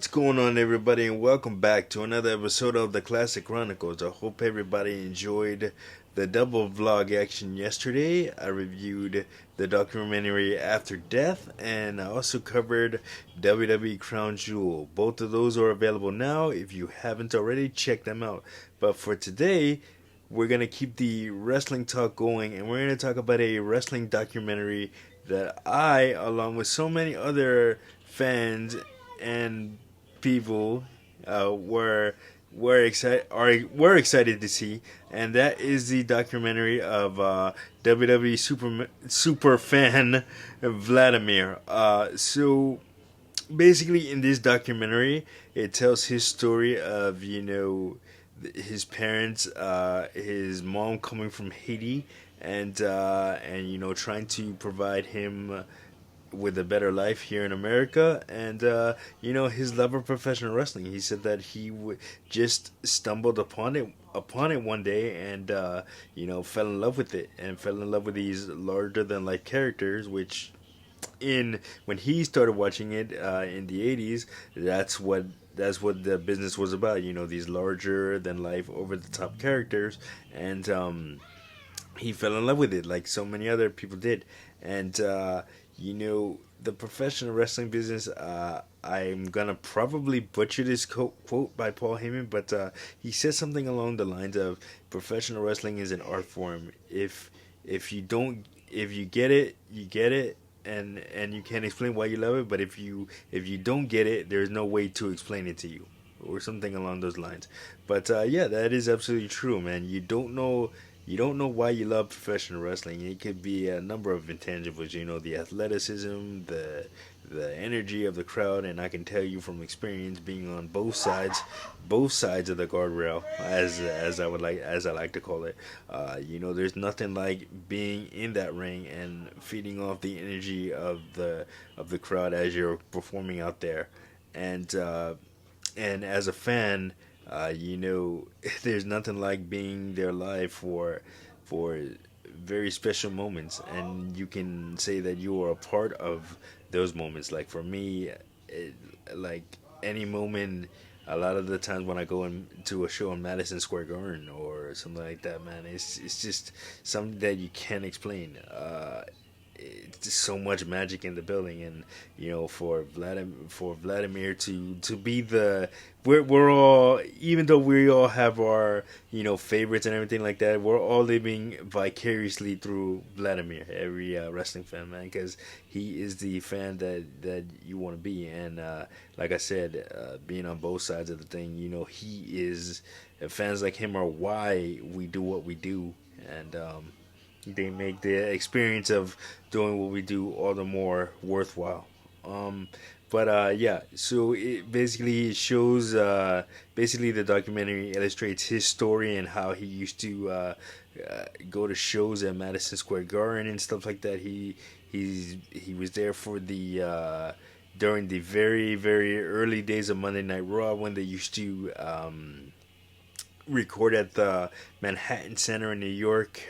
What's going on, everybody, and welcome back to another episode of the Classic Chronicles. I hope everybody enjoyed the double vlog action yesterday. I reviewed the documentary After Death, and I also covered WWE Crown Jewel. Both of those are available now. If you haven't already, check them out. But for today, we're going to keep the wrestling talk going, and we're going to talk about a wrestling documentary that I, along with so many other fans and people, were excited to see, and that is the documentary of WWE super fan Vladimir. So basically, in this documentary, it tells his story of his parents, his mom coming from Haiti, and trying to provide him with a better life here in America, and his love of professional wrestling. He said that just stumbled upon it one day, and fell in love with it, and fell in love with these larger than life characters, which in when he started watching it in the 80s, that's what the business was about. These larger than life, over the top characters, and he fell in love with it like so many other people did. And the professional wrestling business. I'm gonna probably butcher this quote by Paul Heyman, but he says something along the lines of professional wrestling is an art form. If you get it, you get it, and you can't explain why you love it. But if you don't get it, there's no way to explain it to you, or something along those lines. But yeah, that is absolutely true, man. You don't know why you love professional wrestling. It could be a number of intangibles. The athleticism, the energy of the crowd, and I can tell you from experience, being on both sides of the guardrail, as I like to call it. There's nothing like being in that ring and feeding off the energy of the crowd as you're performing out there, and as a fan, there's nothing like being there live for very special moments, and you can say that you are a part of those moments. Like for me, like any moment. A lot of the times when I go into a show in Madison Square Garden or something like that, man, it's just something that you can't explain. It's just so much magic in the building, and for Vladimir to be we're all, even though we all have our favorites and everything like that, we're all living vicariously through Vladimir, every wrestling fan, man, because he is the fan that you want to be. And like I said, being on both sides of the thing, he is fans like him are why we do what we do. And they make the experience of doing what we do all the more worthwhile. Um, but yeah, so it shows. Basically, the documentary illustrates his story and how he used to go to shows at Madison Square Garden and stuff like that. He was there for the during the very very early days of Monday Night Raw, when they used to record at the Manhattan Center in New York.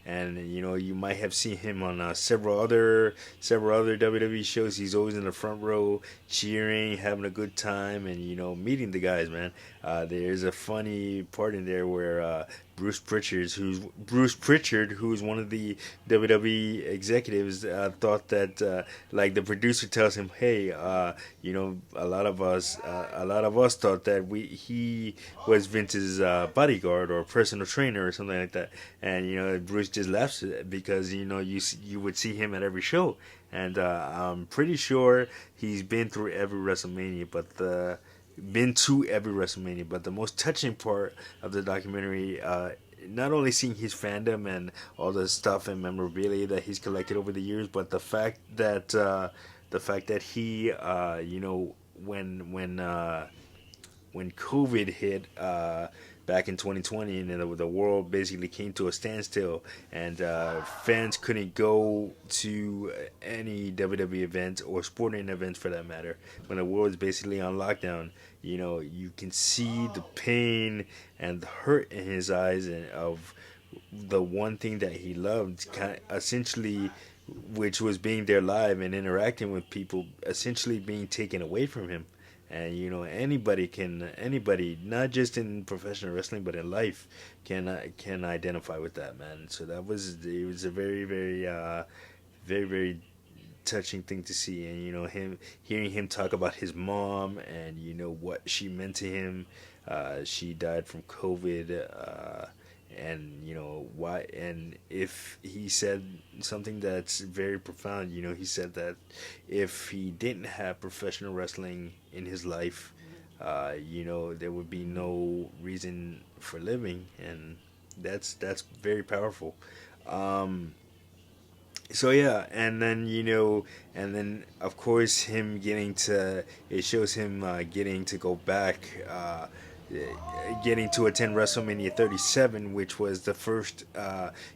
And you might have seen him on several other WWE shows. He's always in the front row, cheering, having a good time, and meeting the guys, man. There's a funny part in there where Bruce Pritchard, who's one of the WWE executives, thought that like the producer tells him, "Hey, a lot of us thought that he was Vince's bodyguard or personal trainer or something like that." And Bruce just laughs at it because you would see him at every show, and I'm pretty sure he's been through every WrestleMania, but the most touching part of the documentary, not only seeing his fandom and all the stuff and memorabilia that he's collected over the years, but the fact that he, when COVID hit back in 2020, and the world basically came to a standstill, and fans couldn't go to any WWE event or sporting events for that matter. When the world is basically on lockdown, you can see the pain and the hurt in his eyes, and of the one thing that he loved, essentially, which was being there live and interacting with people, essentially being taken away from him. And anybody, not just in professional wrestling but in life, can identify with that, man. So it was a very very touching thing to see. And him hearing him talk about his mom and what she meant to him. She died from COVID. And why, and if he said something that's very profound. He said that if he didn't have professional wrestling in his life, there would be no reason for living. And that's very powerful. So yeah, and then of course him getting to it shows him getting to go back, getting to attend WrestleMania 37, which was the first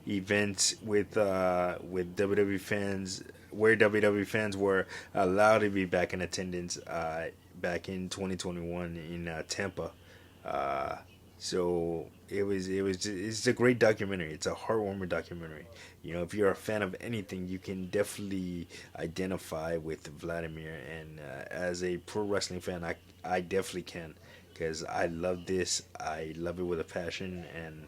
event with WWE fans, where WWE fans were allowed to be back in attendance, back in 2021 in Tampa. Uh, so it's a great documentary. It's a heartwarming documentary. If you're a fan of anything, you can definitely identify with Vladimir. And as a pro wrestling fan, I definitely can, because I love this. I love it with a passion. And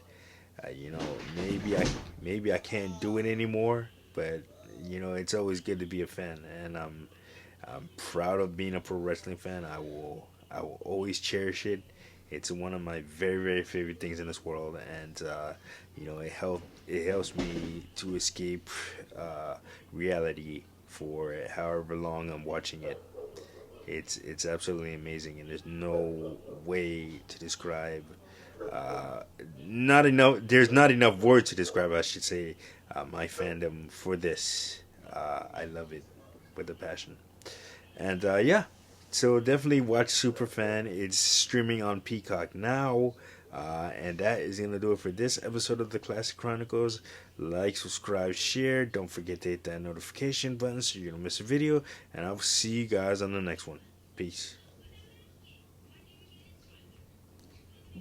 maybe I can't do it anymore, but it's always good to be a fan. And I'm proud of being a pro wrestling fan. I will always cherish it. It's one of my very very favorite things in this world. And it helps me to escape reality for however long I'm watching it. It's absolutely amazing, and there's no way to describe. Uh, not enough. There's not enough words to describe, I should say, my fandom for this. I love it with a passion. And yeah, so definitely watch Superfan. It's streaming on Peacock now. And that is going to do it for this episode of the Classic Chronicles. Like, subscribe, share. Don't forget to hit that notification button so you don't miss a video. And I'll see you guys on the next one. Peace.